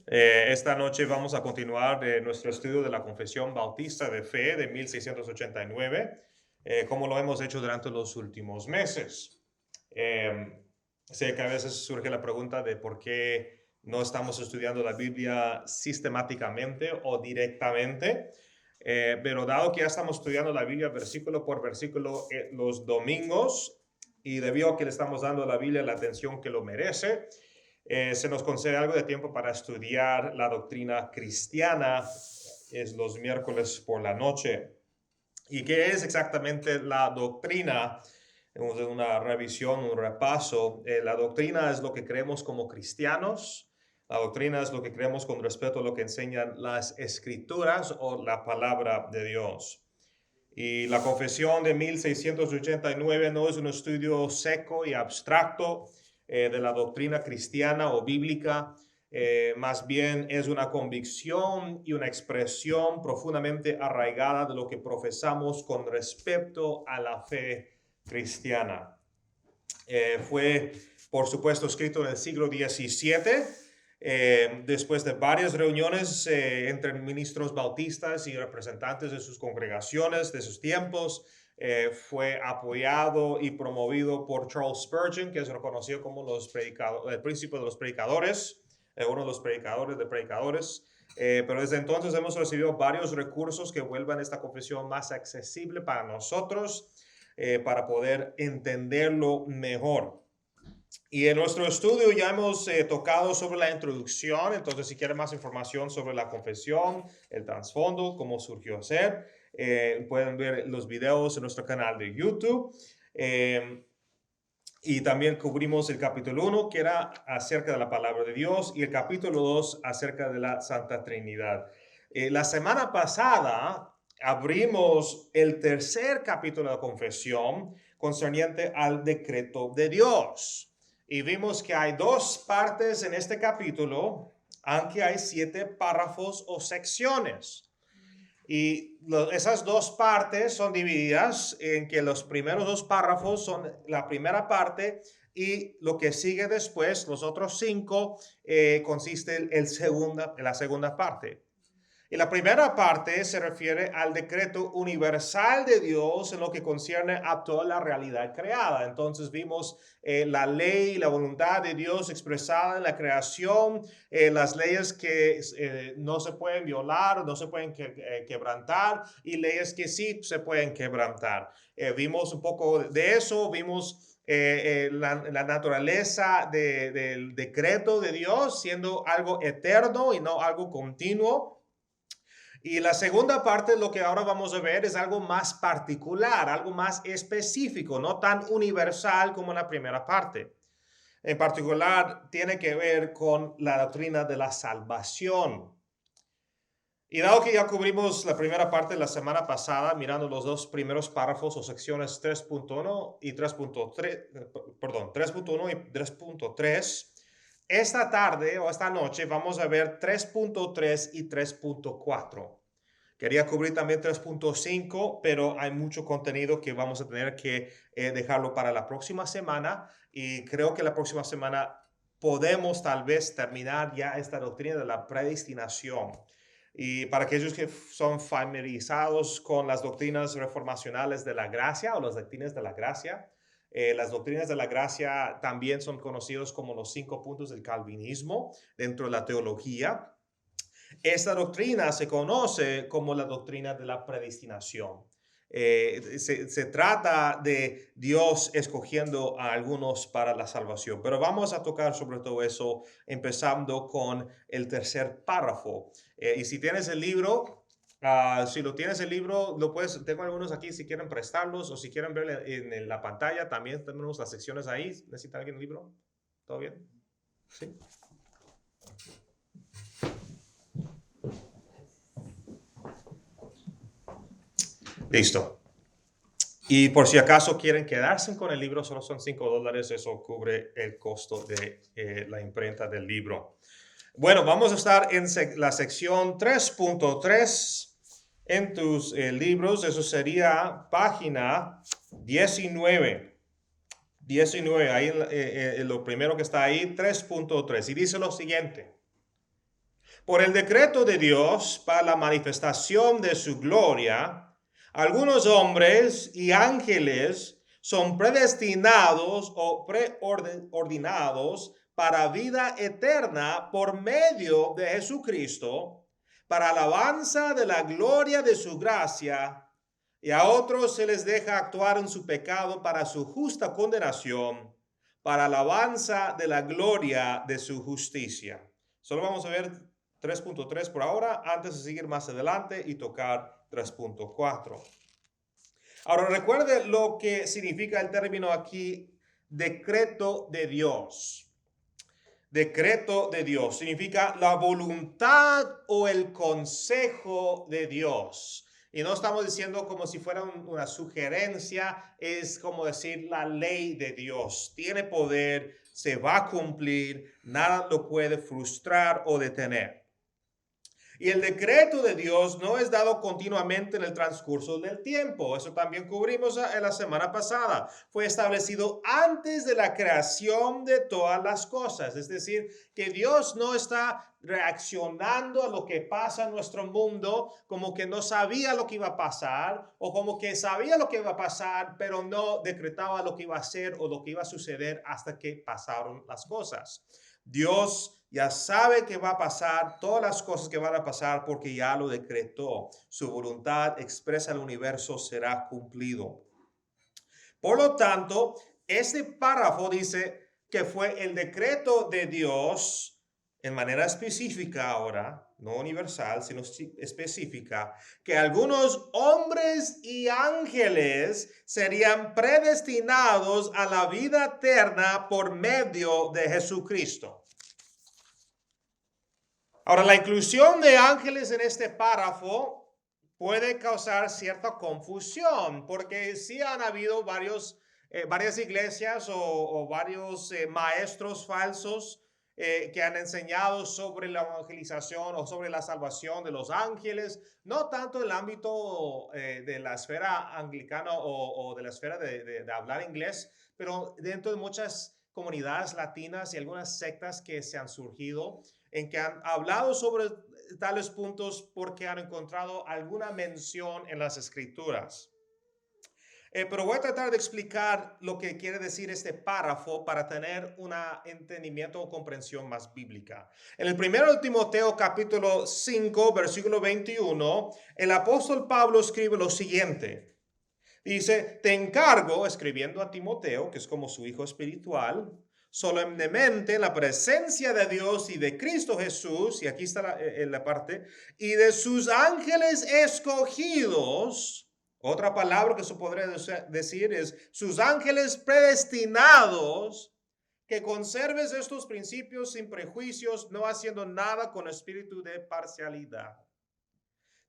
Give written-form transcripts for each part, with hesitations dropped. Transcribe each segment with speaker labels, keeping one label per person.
Speaker 1: Esta noche vamos a continuar nuestro estudio de la Confesión Bautista de Fe de 1689, como lo hemos hecho durante los últimos meses. Sé que a veces surge la pregunta de por qué no estamos estudiando la Biblia sistemáticamente o directamente, pero dado que ya estamos estudiando la Biblia versículo por versículo los domingos, y debido a que le estamos dando a la Biblia la atención que lo merece, se nos concede algo de tiempo para estudiar la doctrina cristiana, es los miércoles por la noche. ¿Y qué es exactamente la doctrina? Hemos de una revisión, un repaso. La doctrina es lo que creemos como cristianos. La doctrina es lo que creemos con respecto a lo que enseñan las escrituras o la palabra de Dios. Y la confesión de 1689 no es un estudio seco y abstracto de la doctrina cristiana o bíblica, más bien es una convicción y una expresión profundamente arraigada de lo que profesamos con respecto a la fe cristiana. Fue, por supuesto, escrito en el siglo XVII, después de varias reuniones entre ministros bautistas y representantes de sus congregaciones de sus tiempos. Fue apoyado y promovido por Charles Spurgeon, que es reconocido como el príncipe de los predicadores, uno de los predicadores de predicadores. Pero desde entonces hemos recibido varios recursos que vuelvan esta confesión más accesible para nosotros, para poder entenderlo mejor. Y en nuestro estudio ya hemos tocado sobre la introducción, entonces si quieren más información sobre la confesión, el trasfondo, cómo surgió a ser, pueden ver los videos en nuestro canal de YouTube. Y también cubrimos el capítulo 1, que era acerca de la palabra de Dios, y el capítulo 2 acerca de la Santa Trinidad. La semana pasada abrimos el tercer capítulo de la confesión concerniente al decreto de Dios. Y vimos que hay dos partes en este capítulo, aunque hay 7 párrafos o secciones. Y esas dos partes son divididas en que los primeros 2 párrafos son la primera parte y lo que sigue después, los otros 5, consiste en la segunda parte. Y la primera parte se refiere al decreto universal de Dios en lo que concierne a toda la realidad creada. Entonces vimos la ley y la voluntad de Dios expresada en la creación, las leyes que no se pueden violar, no se pueden quebrantar, y leyes que sí se pueden quebrantar. Vimos un poco de eso, vimos la naturaleza del decreto de Dios siendo algo eterno y no algo continuo. Y la segunda parte, lo que ahora vamos a ver, es algo más particular, algo más específico, no tan universal como la primera parte. En particular, tiene que ver con la doctrina de la salvación. Y dado que ya cubrimos la primera parte la semana pasada, mirando los 2 primeros párrafos o secciones 3.1 y 3.3, perdón, 3.1 y 3.3, esta tarde o esta noche vamos a ver 3.3 y 3.4. Quería cubrir también 3.5, pero hay mucho contenido que vamos a tener que dejarlo para la próxima semana, y creo que la próxima semana podemos tal vez terminar ya esta doctrina de la predestinación. Y para aquellos que son familiarizados con las doctrinas reformacionales de la gracia o las doctrinas de la gracia, las doctrinas de la gracia también son conocidos como los 5 puntos del calvinismo dentro de la teología. Esta doctrina se conoce como la doctrina de la predestinación. Se trata de Dios escogiendo a algunos para la salvación, pero vamos a tocar sobre todo eso empezando con el tercer párrafo. Y si tienes el libro, si lo tienes el libro, lo puedes, tengo algunos aquí si quieren prestarlos o si quieren ver en la pantalla, también tenemos las secciones ahí. ¿Necesita alguien el libro? ¿Todo bien? Sí. Listo. Y por si acaso quieren quedarse con el libro, solo son $5, eso cubre el costo de la imprenta del libro. Bueno, vamos a estar en la sección 3.3 en tus libros, eso sería página 19. 19, ahí lo primero que está ahí, 3.3, y dice lo siguiente: Por el decreto de Dios para la manifestación de su gloria, algunos hombres y ángeles son predestinados o preordinados para vida eterna por medio de Jesucristo, para alabanza de la gloria de su gracia, y a otros se les deja actuar en su pecado para su justa condenación, para alabanza de la gloria de su justicia. Solo vamos a ver 3.3 por ahora, antes de seguir más adelante y tocar 3.4. Ahora recuerde lo que significa el término aquí, decreto de Dios. Decreto de Dios significa la voluntad o el consejo de Dios. Y no estamos diciendo como si fuera una sugerencia, es como decir la ley de Dios. Tiene poder, se va a cumplir, nada lo puede frustrar o detener. Y el decreto de Dios no es dado continuamente en el transcurso del tiempo. Eso también cubrimos en la semana pasada. Fue establecido antes de la creación de todas las cosas. Es decir, que Dios no está reaccionando a lo que pasa en nuestro mundo como que no sabía lo que iba a pasar o como que sabía lo que iba a pasar, pero no decretaba lo que iba a hacer o lo que iba a suceder hasta que pasaron las cosas. Dios ya sabe que va a pasar, todas las cosas que van a pasar porque ya lo decretó. Su voluntad expresa al universo será cumplido. Por lo tanto, este párrafo dice que fue el decreto de Dios en manera específica ahora, no universal, sino específica, que algunos hombres y ángeles serían predestinados a la vida eterna por medio de Jesucristo. Ahora, la inclusión de ángeles en este párrafo puede causar cierta confusión, porque sí han habido varias iglesias o varios maestros falsos que han enseñado sobre la evangelización o sobre la salvación de los ángeles, no tanto en el ámbito de la esfera anglicana o de la esfera de hablar inglés, pero dentro de muchas comunidades latinas y algunas sectas que se han surgido, en que han hablado sobre tales puntos porque han encontrado alguna mención en las escrituras. Pero voy a tratar de explicar lo que quiere decir este párrafo para tener un entendimiento o comprensión más bíblica. En el primero de Timoteo capítulo 5, versículo 21, el apóstol Pablo escribe lo siguiente. Dice, te encargo, escribiendo a Timoteo, que es como su hijo espiritual, solemnemente en la presencia de Dios y de Cristo Jesús, y aquí está la parte, y de sus ángeles escogidos. Otra palabra que se podría decir es sus ángeles predestinados, que conserves estos principios sin prejuicios, no haciendo nada con espíritu de parcialidad.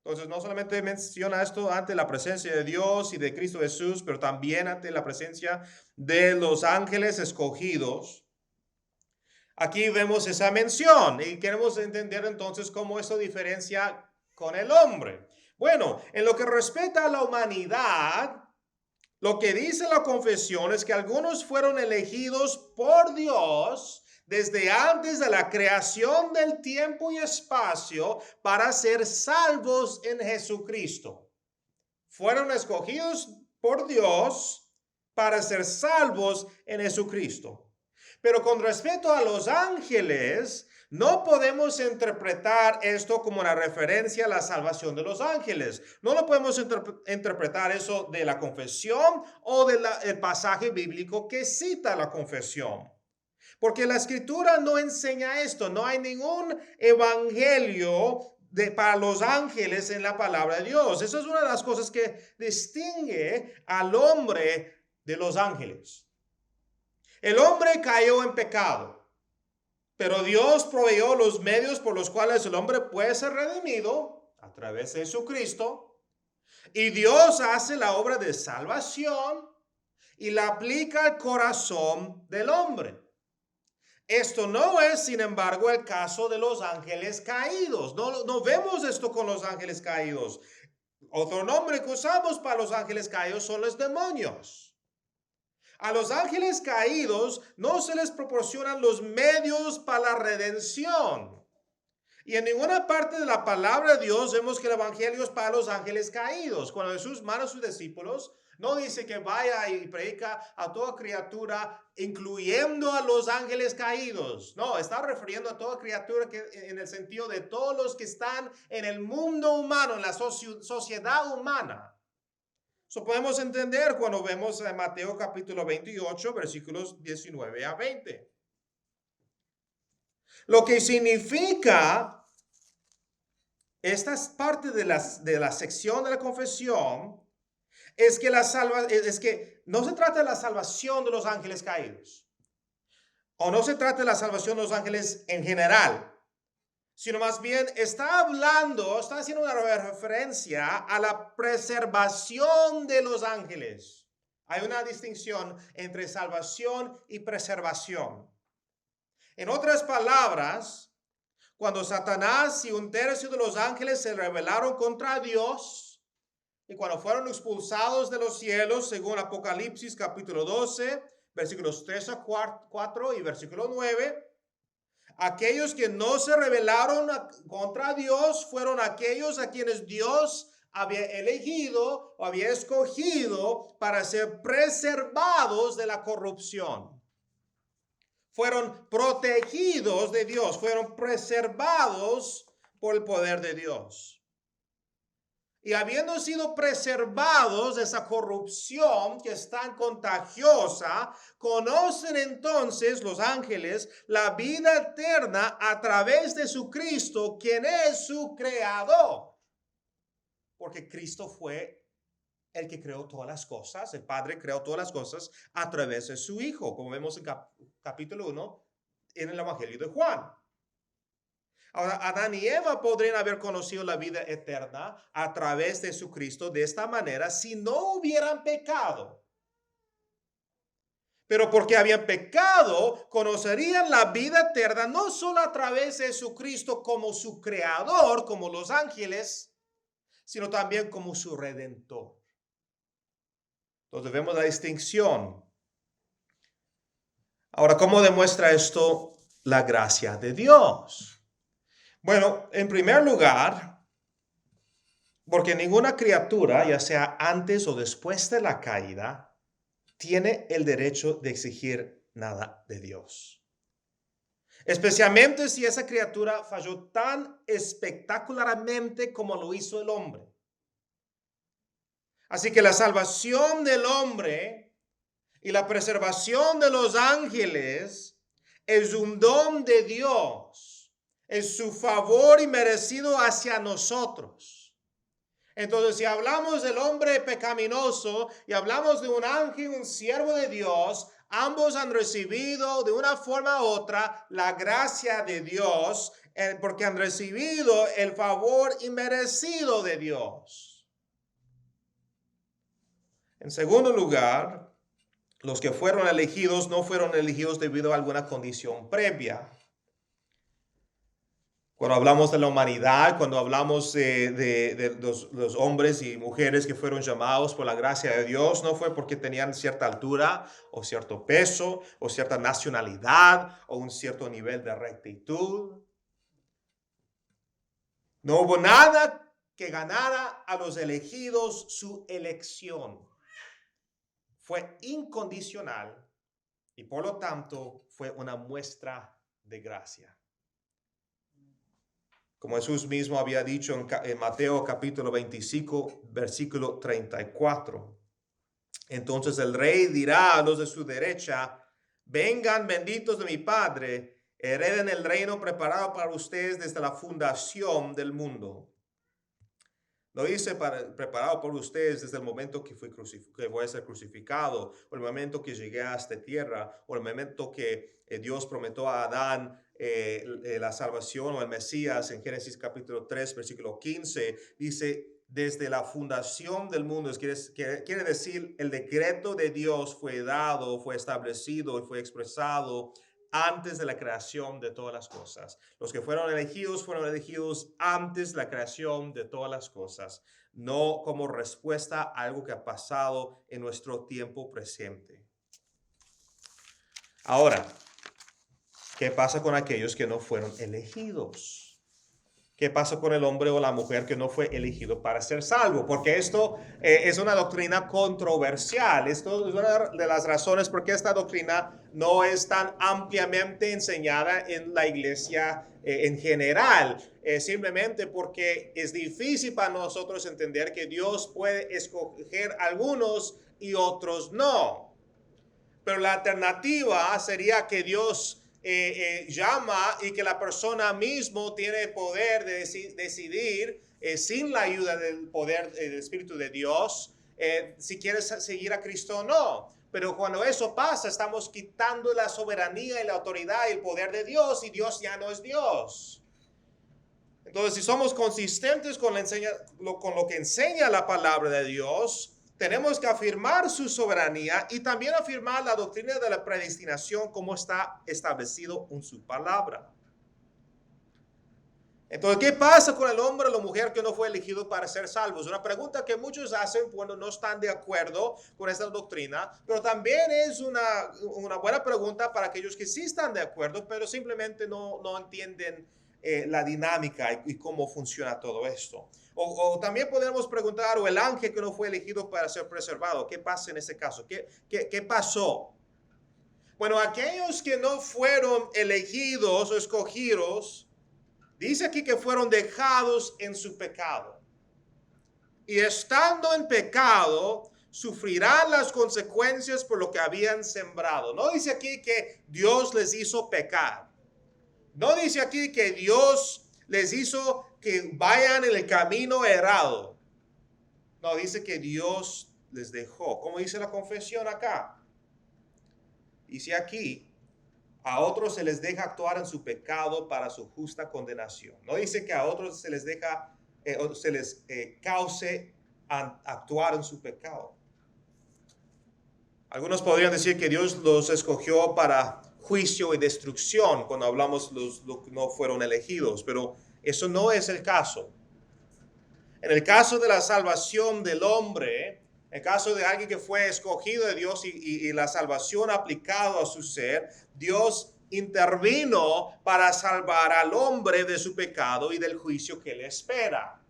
Speaker 1: Entonces, no solamente menciona esto ante la presencia de Dios y de Cristo Jesús, pero también ante la presencia de los ángeles escogidos. Aquí vemos esa mención y queremos entender entonces cómo esto diferencia con el hombre. Bueno, en lo que respecta a la humanidad, lo que dice la confesión es que algunos fueron elegidos por Dios desde antes de la creación del tiempo y espacio para ser salvos en Jesucristo. Fueron escogidos por Dios para ser salvos en Jesucristo. Pero con respecto a los ángeles, no podemos interpretar esto como una referencia a la salvación de los ángeles. No lo podemos interpretar eso de la confesión o del pasaje bíblico que cita la confesión. Porque la escritura no enseña esto. No hay ningún evangelio para los ángeles en la palabra de Dios. Eso es una de las cosas que distingue al hombre de los ángeles. El hombre cayó en pecado, pero Dios proveyó los medios por los cuales el hombre puede ser redimido a través de Jesucristo. Y Dios hace la obra de salvación y la aplica al corazón del hombre. Esto no es, sin embargo, el caso de los ángeles caídos. No vemos esto con los ángeles caídos. Otro nombre que usamos para los ángeles caídos son los demonios. A los ángeles caídos no se les proporcionan los medios para la redención. Y en ninguna parte de la palabra de Dios vemos que el evangelio es para los ángeles caídos. Cuando Jesús manda a sus discípulos, no dice que vaya y predica a toda criatura, incluyendo a los ángeles caídos. No, está refiriendo a toda criatura que, en el sentido de todos los que están en el mundo humano, en la sociedad humana. Eso podemos entender cuando vemos en Mateo capítulo 28, versículos 19 a 20. Lo que significa, esta es parte de la sección de la confesión, es que no se trata de la salvación de los ángeles caídos, o no se trata de la salvación de los ángeles en general, sino más bien está haciendo una referencia a la preservación de los ángeles. Hay una distinción entre salvación y preservación. En otras palabras, cuando Satanás y un tercio de los ángeles se rebelaron contra Dios y cuando fueron expulsados de los cielos, según Apocalipsis capítulo 12, versículos 3 a 4 y versículo 9, aquellos que no se rebelaron contra Dios fueron aquellos a quienes Dios había elegido o había escogido para ser preservados de la corrupción. Fueron protegidos de Dios, fueron preservados por el poder de Dios. Y habiendo sido preservados de esa corrupción que es tan contagiosa, conocen entonces los ángeles la vida eterna a través de su Cristo, quien es su creador. Porque Cristo fue el que creó todas las cosas, el Padre creó todas las cosas a través de su Hijo, como vemos en capítulo 1 en el Evangelio de Juan. Ahora, Adán y Eva podrían haber conocido la vida eterna a través de su Cristo de esta manera si no hubieran pecado. Pero porque habían pecado, conocerían la vida eterna no solo a través de su Cristo como su creador, como los ángeles, sino también como su redentor. Entonces vemos la distinción. Ahora, ¿cómo demuestra esto la gracia de Dios? Bueno, en primer lugar, porque ninguna criatura, ya sea antes o después de la caída, tiene el derecho de exigir nada de Dios. Especialmente si esa criatura falló tan espectacularmente como lo hizo el hombre. Así que la salvación del hombre y la preservación de los ángeles es un don de Dios, es su favor inmerecido hacia nosotros. Entonces, si hablamos del hombre pecaminoso y hablamos de un ángel, un siervo de Dios, ambos han recibido de una forma u otra la gracia de Dios, porque han recibido el favor inmerecido de Dios. En segundo lugar, los que fueron elegidos no fueron elegidos debido a alguna condición previa. Cuando hablamos de la humanidad, cuando hablamos de los hombres y mujeres que fueron llamados por la gracia de Dios, no fue porque tenían cierta altura o cierto peso o cierta nacionalidad o un cierto nivel de rectitud. No hubo nada que ganara a los elegidos su elección. Fue incondicional y por lo tanto fue una muestra de gracia. Como Jesús mismo había dicho en Mateo capítulo 25, versículo 34. Entonces el rey dirá a los de su derecha, vengan benditos de mi Padre, hereden el reino preparado para ustedes desde la fundación del mundo. Lo hice preparado por ustedes desde el momento que voy a ser crucificado, o el momento que llegué a esta tierra, o el momento que Dios prometió a Adán la salvación o el Mesías en Génesis capítulo 3, versículo 15. Dice, desde la fundación del mundo, quiere decir, el decreto de Dios fue dado, fue establecido y fue expresado antes de la creación de todas las cosas. Los que fueron elegidos antes de la creación de todas las cosas, no como respuesta a algo que ha pasado en nuestro tiempo presente. Ahora, ¿qué pasa con aquellos que no fueron elegidos? ¿Qué pasa con el hombre o la mujer que no fue elegido para ser salvo? Porque esto es una doctrina controversial. Esto es una de las razones por qué esta doctrina no es tan ampliamente enseñada en la iglesia en general. Simplemente porque es difícil para nosotros entender que Dios puede escoger algunos y otros no. Pero la alternativa sería que Dios llama y que la persona mismo tiene poder de decidir sin la ayuda del poder del Espíritu de Dios si quieres seguir a Cristo o no. Pero cuando eso pasa, estamos quitando la soberanía y la autoridad y el poder de Dios y Dios ya no es Dios. Entonces, si somos consistentes con lo que enseña la palabra de Dios, tenemos que afirmar su soberanía y también afirmar la doctrina de la predestinación como está establecido en su palabra. Entonces, ¿qué pasa con el hombre o la mujer que no fue elegido para ser salvo? Es una pregunta que muchos hacen cuando no están de acuerdo con esta doctrina, pero también es una buena pregunta para aquellos que sí están de acuerdo, pero simplemente no entienden la dinámica y cómo funciona todo esto. O también podemos preguntar, o el ángel que no fue elegido para ser preservado, ¿qué pasa en ese caso? ¿Qué pasó? Bueno, aquellos que no fueron elegidos o escogidos, dice aquí que fueron dejados en su pecado. Y estando en pecado, sufrirán las consecuencias por lo que habían sembrado. No dice aquí que Dios les hizo pecar. No dice aquí que Dios les hizo que vayan en el camino errado. No, dice que Dios les dejó. ¿Cómo dice la confesión acá? Dice aquí, a otros se les deja actuar en su pecado para su justa condenación. No dice que a otros se les deja, se les cause actuar en su pecado. Algunos podrían decir que Dios los escogió para juicio y destrucción cuando hablamos los que no fueron elegidos, pero eso no es el caso. En el caso de la salvación del hombre, en el caso de alguien que fue escogido de Dios y la salvación aplicado a su ser, Dios intervino para salvar al hombre de su pecado y del juicio que le espera.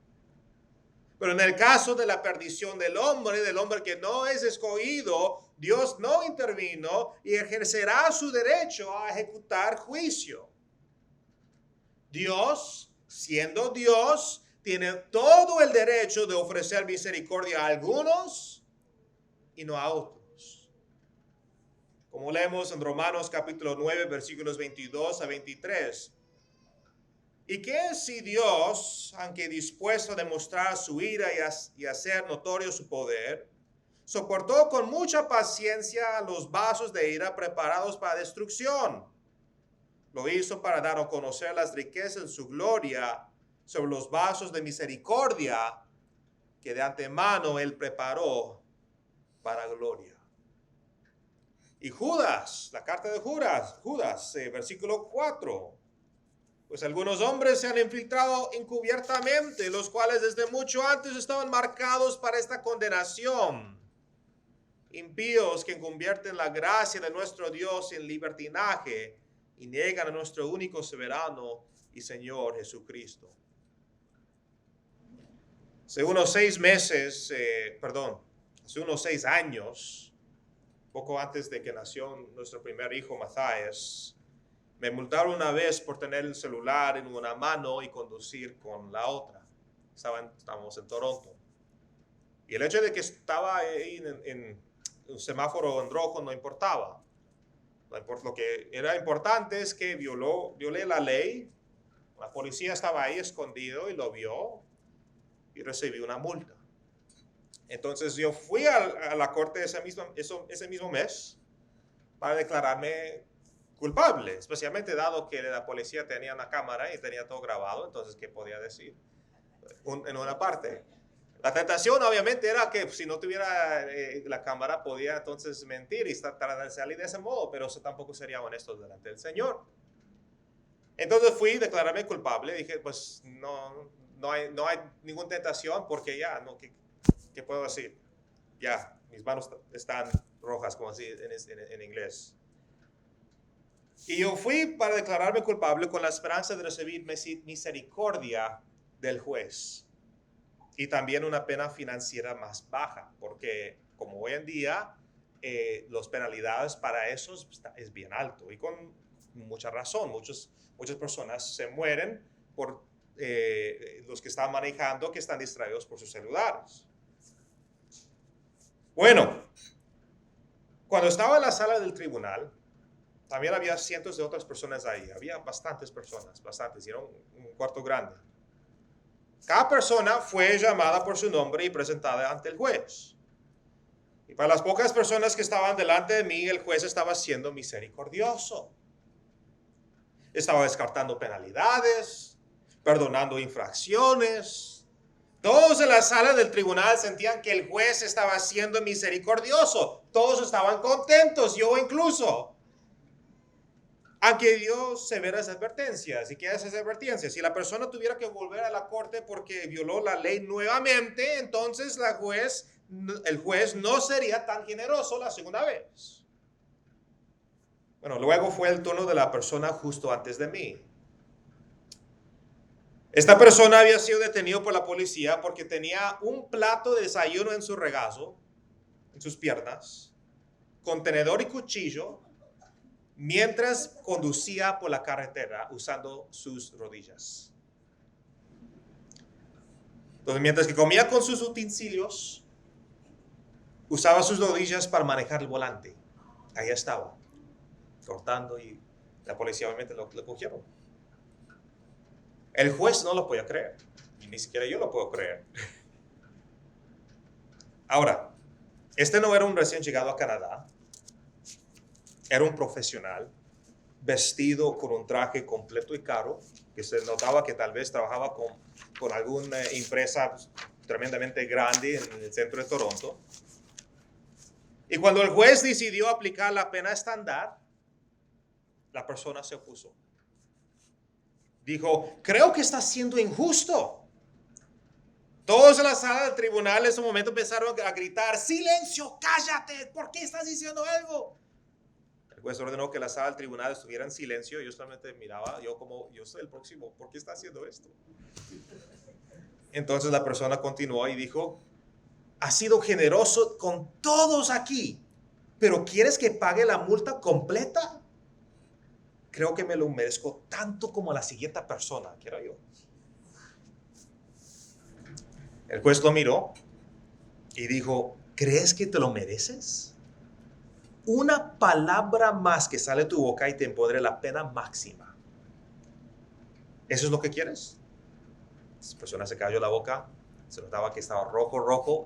Speaker 1: Pero en el caso de la perdición del hombre que no es escogido, Dios no intervino y ejercerá su derecho a ejecutar juicio. Dios, siendo Dios, tiene todo el derecho de ofrecer misericordia a algunos y no a otros. Como leemos en Romanos capítulo 9, versículos 22 a 23. ¿Y qué si Dios, aunque dispuesto a demostrar su ira y hacer notorio su poder, soportó con mucha paciencia los vasos de ira preparados para destrucción? Lo hizo para dar a conocer las riquezas de su gloria sobre los vasos de misericordia que de antemano él preparó para gloria. Y Judas, la carta de Judas, versículo 4. Pues algunos hombres se han infiltrado encubiertamente, los cuales desde mucho antes estaban marcados para esta condenación. Impíos que convierten la gracia de nuestro Dios en libertinaje y niegan a nuestro único soberano y Señor Jesucristo. Hace unos 6 años, poco antes de que nació nuestro primer hijo, Matías, me multaron una vez por tener el celular en una mano y conducir con la otra. Estábamos en Toronto. Y el hecho de que estaba ahí en un semáforo en rojo no importaba. Lo que era importante es que violé la ley. La policía estaba ahí escondido y lo vio y recibí una multa. Entonces yo fui a la corte ese mismo mes para declararme culpable, especialmente dado que la policía tenía una cámara y tenía todo grabado. Entonces, ¿qué podía decir? En una parte. La tentación obviamente era que si no tuviera la cámara podía entonces mentir y tratar de salir de ese modo, pero eso tampoco sería honesto delante del Señor. Entonces fui a declararme culpable. Dije, pues no hay ninguna tentación porque ya, no, ¿qué puedo decir? Ya, mis manos están rojas, como así en inglés. Y yo fui para declararme culpable con la esperanza de recibir misericordia del juez y también una pena financiera más baja, porque como hoy en día las penalidades para eso es bien alto y con mucha razón. Muchas personas se mueren por los que están manejando, que están distraídos por sus celulares. Bueno, cuando estaba en la sala del tribunal, también había cientos de otras personas ahí. Había bastantes personas, y era un cuarto grande. Cada persona fue llamada por su nombre y presentada ante el juez. Y para las pocas personas que estaban delante de mí, el juez estaba siendo misericordioso. Estaba descartando penalidades, perdonando infracciones. Todos en la sala del tribunal sentían que el juez estaba siendo misericordioso. Todos estaban contentos, yo incluso. Aunque dio severas advertencias. ¿Y qué es esas advertencias? Si la persona tuviera que volver a la corte porque violó la ley nuevamente, entonces el juez no sería tan generoso la segunda vez. Bueno, luego fue el turno de la persona justo antes de mí. Esta persona había sido detenido por la policía porque tenía un plato de desayuno en su regazo, en sus piernas, con tenedor y cuchillo, mientras conducía por la carretera usando sus rodillas. Entonces, mientras que comía con sus utensilios, usaba sus rodillas para manejar el volante. Ahí estaba, cortando, y la policía obviamente lo cogieron. El juez no lo podía creer, y ni siquiera yo lo puedo creer. Ahora, este no era un recién llegado a Canadá. Era un profesional vestido con un traje completo y caro, que se notaba que tal vez trabajaba con alguna empresa tremendamente grande en el centro de Toronto. Y cuando el juez decidió aplicar la pena estándar, la persona se opuso. Dijo, creo que está siendo injusto. Todos en la sala del tribunal en ese momento empezaron a gritar, silencio, cállate, ¿por qué estás diciendo algo? El juez ordenó que la sala del tribunal estuviera en silencio. Yo solamente miraba, yo soy el próximo, ¿por qué está haciendo esto? Entonces la persona continuó y dijo, has sido generoso con todos aquí, pero ¿quieres que pague la multa completa? Creo que me lo merezco tanto como la siguiente persona, que era yo. El juez lo miró y dijo, ¿crees que te lo mereces? Una palabra más que sale de tu boca y te impondré la pena máxima. ¿Eso es lo que quieres? Esa persona se cayó la boca, se notaba que estaba rojo,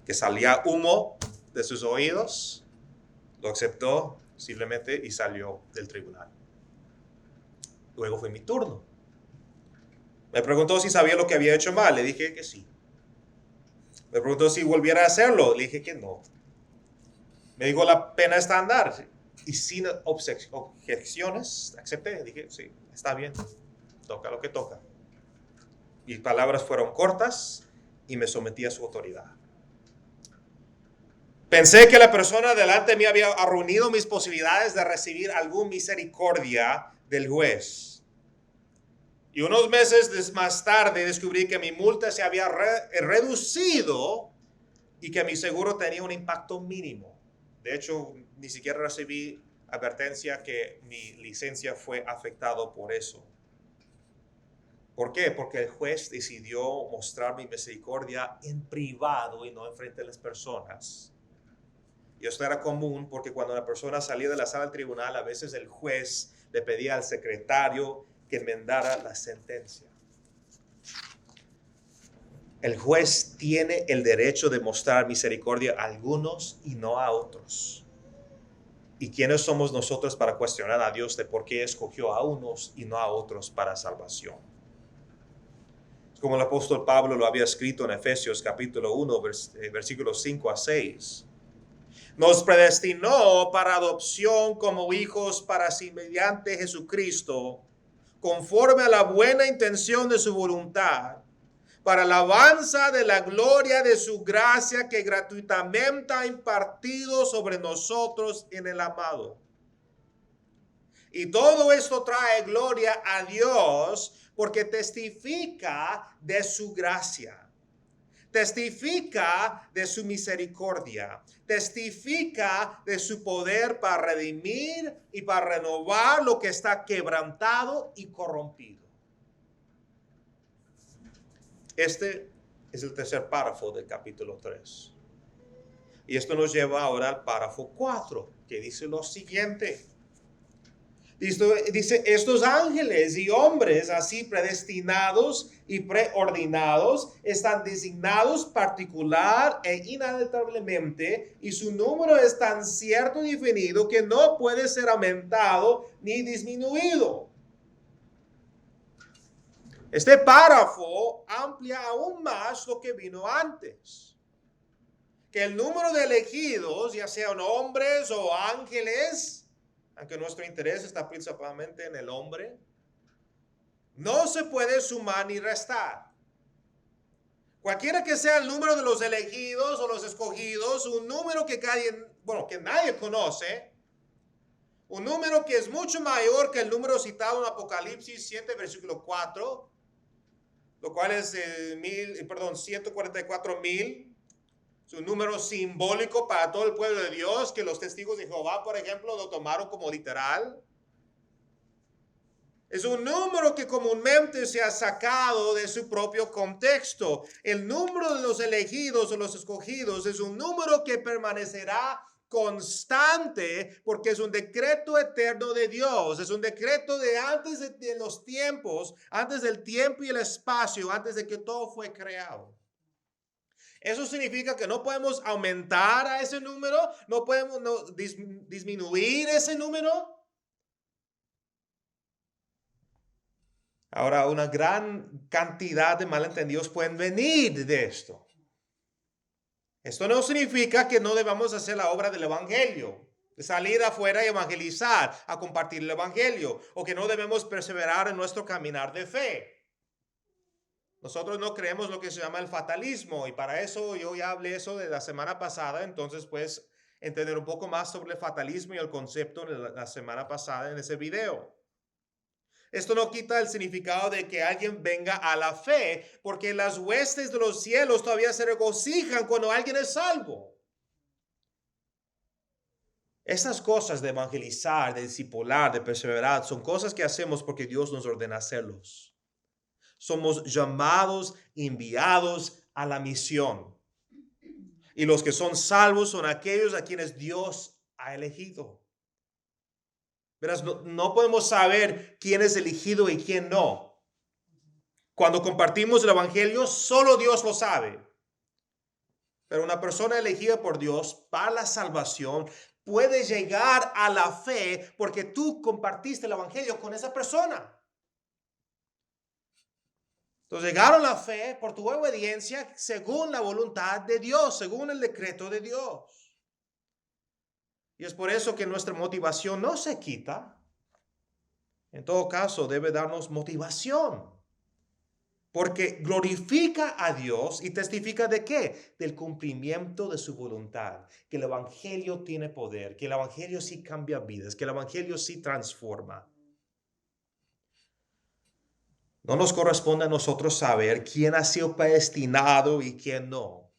Speaker 1: que salía humo de sus oídos. Lo aceptó simplemente y salió del tribunal. Luego fue mi turno. Me preguntó si sabía lo que había hecho mal. Le dije que sí. Me preguntó si volviera a hacerlo. Le dije que no. Me dijo la pena estándar. Y sin objeciones, acepté. Dije, sí, está bien. Toca lo que toca. Mis palabras fueron cortas y me sometí a su autoridad. Pensé que la persona delante de mí había reunido mis posibilidades de recibir alguna misericordia del juez. Y unos meses más tarde descubrí que mi multa se había reducido y que mi seguro tenía un impacto mínimo. De hecho, ni siquiera recibí advertencia que mi licencia fue afectada por eso. ¿Por qué? Porque el juez decidió mostrar mi misericordia en privado y no en frente de las personas. Y esto era común porque cuando una persona salía de la sala del tribunal, a veces el juez le pedía al secretario que enmendara la sentencia. El juez tiene el derecho de mostrar misericordia a algunos y no a otros. ¿Y quiénes somos nosotros para cuestionar a Dios de por qué escogió a unos y no a otros para salvación? Como el apóstol Pablo lo había escrito en Efesios capítulo 1, versículos 5 a 6. Nos predestinó para adopción como hijos para sí mediante Jesucristo, conforme a la buena intención de su voluntad, para la alabanza de la gloria de su gracia que gratuitamente ha impartido sobre nosotros en el amado. Y todo esto trae gloria a Dios porque testifica de su gracia. Testifica de su misericordia, testifica de su poder para redimir y para renovar lo que está quebrantado y corrompido. Este es el tercer párrafo del capítulo 3. Y esto nos lleva ahora al párrafo 4, que dice lo siguiente. Dice, estos ángeles y hombres así predestinados y preordinados están designados particular e inalterablemente y su número es tan cierto y definido que no puede ser aumentado ni disminuido. Este párrafo amplía aún más lo que vino antes. Que el número de elegidos, ya sean hombres o ángeles, aunque nuestro interés está principalmente en el hombre, no se puede sumar ni restar. Cualquiera que sea el número de los elegidos o los escogidos, un número que nadie conoce, un número que es mucho mayor que el número citado en Apocalipsis 7, versículo 4, lo cual es 144,000. Es un número simbólico para todo el pueblo de Dios, que los testigos de Jehová, por ejemplo, lo tomaron como literal. Es un número que comúnmente se ha sacado de su propio contexto. El número de los elegidos o los escogidos es un número que permanecerá constante porque es un decreto eterno de Dios. Es un decreto de antes de los tiempos, antes del tiempo y el espacio, antes de que todo fue creado. Eso significa que no podemos aumentar a ese número, no podemos disminuir ese número. Ahora, una gran cantidad de malentendidos pueden venir de esto. Esto no significa que no debamos hacer la obra del evangelio, de salir afuera y evangelizar, a compartir el evangelio, o que no debemos perseverar en nuestro caminar de fe. Nosotros no creemos lo que se llama el fatalismo y para eso yo ya hablé eso de la semana pasada, entonces puedes entender un poco más sobre el fatalismo y el concepto de la semana pasada en ese video. Esto no quita el significado de que alguien venga a la fe, porque las huestes de los cielos todavía se regocijan cuando alguien es salvo. Estas cosas de evangelizar, de discipular, de perseverar, son cosas que hacemos porque Dios nos ordena hacerlos. Somos llamados, enviados a la misión. Y los que son salvos son aquellos a quienes Dios ha elegido. Verás, no podemos saber quién es elegido y quién no. Cuando compartimos el evangelio, solo Dios lo sabe. Pero una persona elegida por Dios para la salvación puede llegar a la fe porque tú compartiste el evangelio con esa persona. Entonces llegaron a la fe por tu obediencia según la voluntad de Dios, según el decreto de Dios. Y es por eso que nuestra motivación no se quita. En todo caso, debe darnos motivación. Porque glorifica a Dios y testifica ¿de qué? Del cumplimiento de su voluntad. Que el evangelio tiene poder, que el evangelio sí cambia vidas, que el evangelio sí transforma. No nos corresponde a nosotros saber quién ha sido predestinado y quién no.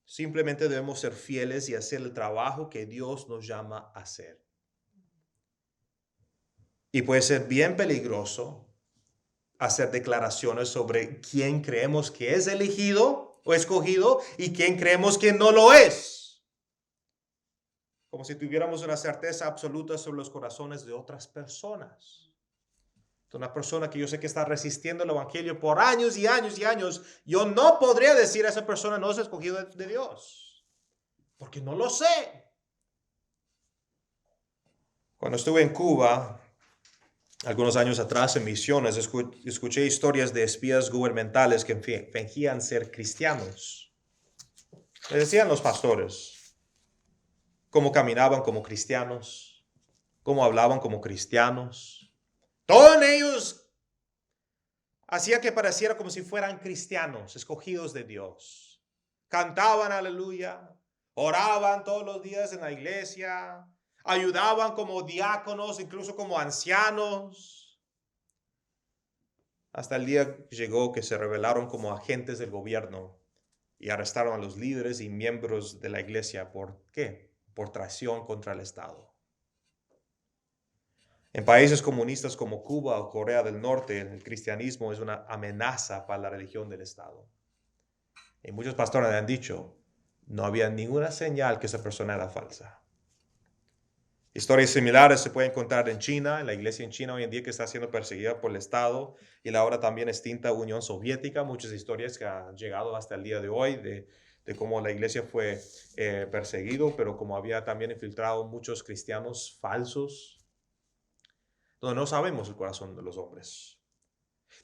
Speaker 1: Simplemente debemos ser fieles y hacer el trabajo que Dios nos llama a hacer. Y puede ser bien peligroso hacer declaraciones sobre quién creemos que es elegido o escogido y quién creemos que no lo es. Como si tuviéramos una certeza absoluta sobre los corazones de otras personas. Una persona que yo sé que está resistiendo el evangelio por años y años y años, yo no podría decir a esa persona no es escogido de Dios, porque no lo sé. Cuando estuve en Cuba, algunos años atrás en misiones, escuché historias de espías gubernamentales que fingían ser cristianos. Les decían los pastores cómo caminaban como cristianos, cómo hablaban como cristianos. Todo en ellos hacía que pareciera como si fueran cristianos, escogidos de Dios. Cantaban aleluya, oraban todos los días en la iglesia, ayudaban como diáconos, incluso como ancianos. Hasta el día llegó que se rebelaron como agentes del gobierno y arrestaron a los líderes y miembros de la iglesia. ¿Por qué? Por traición contra el Estado. En países comunistas como Cuba o Corea del Norte, el cristianismo es una amenaza para la religión del Estado. Y muchos pastores han dicho, no había ninguna señal que esa persona era falsa. Historias similares se pueden encontrar en China, en la iglesia en China hoy en día que está siendo perseguida por el Estado y la ahora también extinta Unión Soviética. Muchas historias que han llegado hasta el día de hoy de cómo la iglesia fue perseguido, pero como había también infiltrado muchos cristianos falsos, donde no sabemos el corazón de los hombres.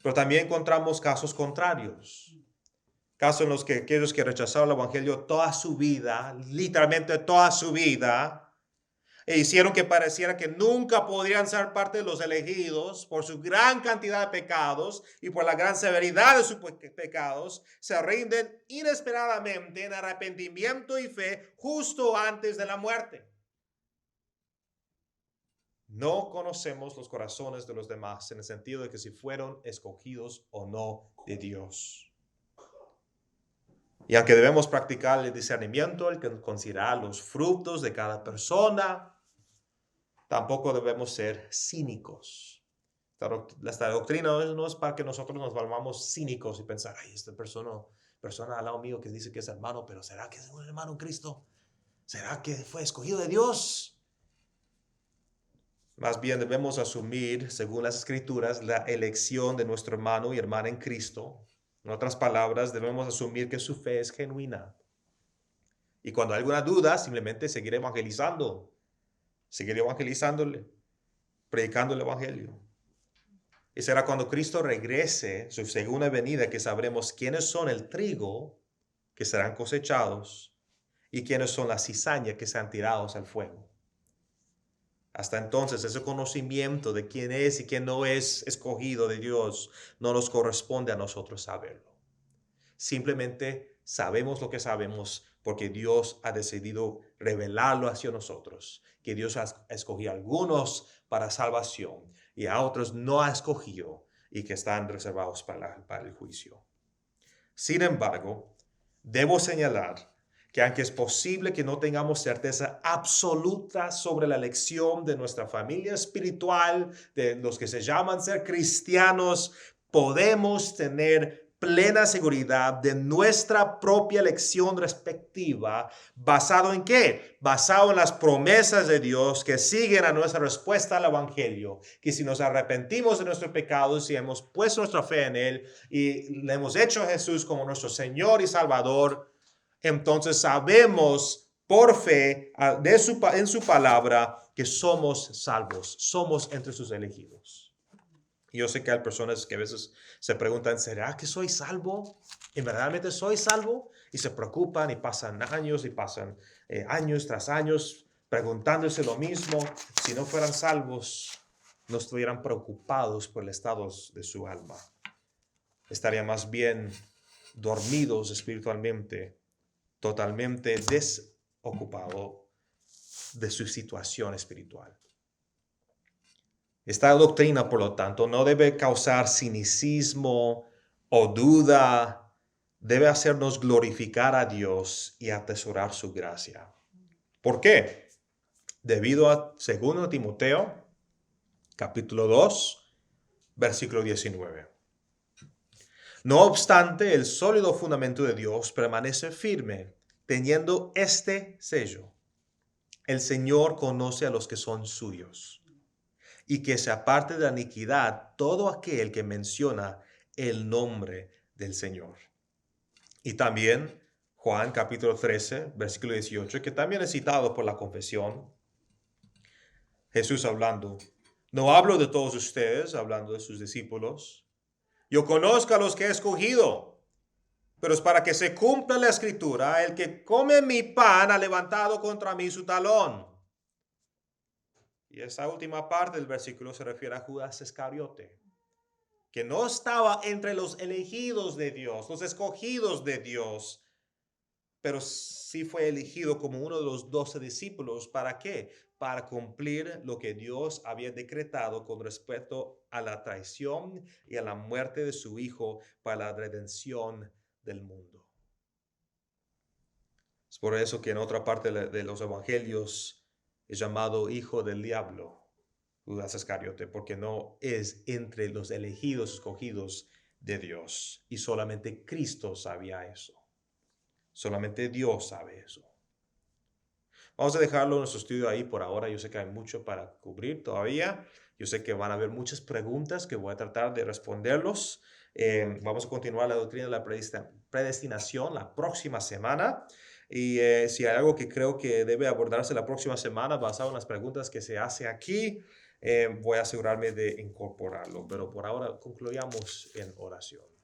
Speaker 1: Pero también encontramos casos contrarios. Casos en los que aquellos que rechazaron el evangelio toda su vida, literalmente toda su vida, e hicieron que pareciera que nunca podrían ser parte de los elegidos por su gran cantidad de pecados y por la gran severidad de sus pecados, se rinden inesperadamente en arrepentimiento y fe justo antes de la muerte. No conocemos los corazones de los demás en el sentido de que si fueron escogidos o no de Dios. Y aunque debemos practicar el discernimiento, el considerar los frutos de cada persona, tampoco debemos ser cínicos. Esta doctrina no es para que nosotros nos volvamos cínicos y pensar, ay, esta persona al lado mío que dice que es hermano, pero ¿será que es un hermano en Cristo? ¿Será que fue escogido de Dios? Más bien debemos asumir, según las Escrituras, la elección de nuestro hermano y hermana en Cristo. En otras palabras, debemos asumir que su fe es genuina. Y cuando hay alguna duda, simplemente seguir evangelizándole, predicando el evangelio. Y será cuando Cristo regrese, su segunda venida, que sabremos quiénes son el trigo que serán cosechados y quiénes son las cizañas que serán tirados al fuego. Hasta entonces, ese conocimiento de quién es y quién no es escogido de Dios no nos corresponde a nosotros saberlo. Simplemente sabemos lo que sabemos porque Dios ha decidido revelarlo hacia nosotros, que Dios ha escogido a algunos para salvación y a otros no ha escogido y que están reservados para el juicio. Sin embargo, debo señalar que aunque es posible que no tengamos certeza absoluta sobre la elección de nuestra familia espiritual, de los que se llaman ser cristianos, podemos tener plena seguridad de nuestra propia elección respectiva. ¿Basado en qué? Basado en las promesas de Dios que siguen a nuestra respuesta al evangelio, que si nos arrepentimos de nuestros pecados y hemos puesto nuestra fe en Él y le hemos hecho a Jesús como nuestro Señor y Salvador, entonces sabemos por fe en su palabra que somos salvos, somos entre sus elegidos. Y yo sé que hay personas que a veces se preguntan, ¿será que soy salvo? ¿En verdaderamente soy salvo? Y se preocupan y pasan años años tras años preguntándose lo mismo. Si no fueran salvos, no estuvieran preocupados por el estado de su alma. Estarían más bien dormidos espiritualmente, totalmente desocupados de su situación espiritual. Esta doctrina, por lo tanto, no debe causar cinicismo o duda, debe hacernos glorificar a Dios y atesorar su gracia. ¿Por qué? Debido a 2 Timoteo, capítulo 2, versículo 19. No obstante, el sólido fundamento de Dios permanece firme, teniendo este sello: el Señor conoce a los que son suyos, y que se aparte de la iniquidad todo aquel que menciona el nombre del Señor. Y también Juan capítulo 13, versículo 18, que también es citado por la confesión. Jesús hablando: no hablo de todos ustedes, hablando de sus discípulos. Yo conozco a los que he escogido, pero es para que se cumpla la escritura: el que come mi pan ha levantado contra mí su talón. Y esa última parte del versículo se refiere a Judas Iscariote, que no estaba entre los elegidos de Dios, los escogidos de Dios, pero sí fue elegido como uno de los 12 discípulos. ¿Para qué? Para cumplir lo que Dios había decretado con respecto a la traición y a la muerte de su Hijo para la redención del mundo. Es por eso que en otra parte de los evangelios es llamado hijo del diablo, Judas Iscariote, porque no es entre los elegidos, escogidos de Dios. Y solamente Cristo sabía eso. Solamente Dios sabe eso. Vamos a dejarlo en nuestro estudio ahí por ahora. Yo sé que hay mucho para cubrir todavía. Yo sé que van a haber muchas preguntas que voy a tratar de responderlos. Vamos a continuar la doctrina de la predestinación la próxima semana. Y si hay algo que creo que debe abordarse la próxima semana basado en las preguntas que se hace aquí, voy a asegurarme de incorporarlo. Pero por ahora concluyamos en oración.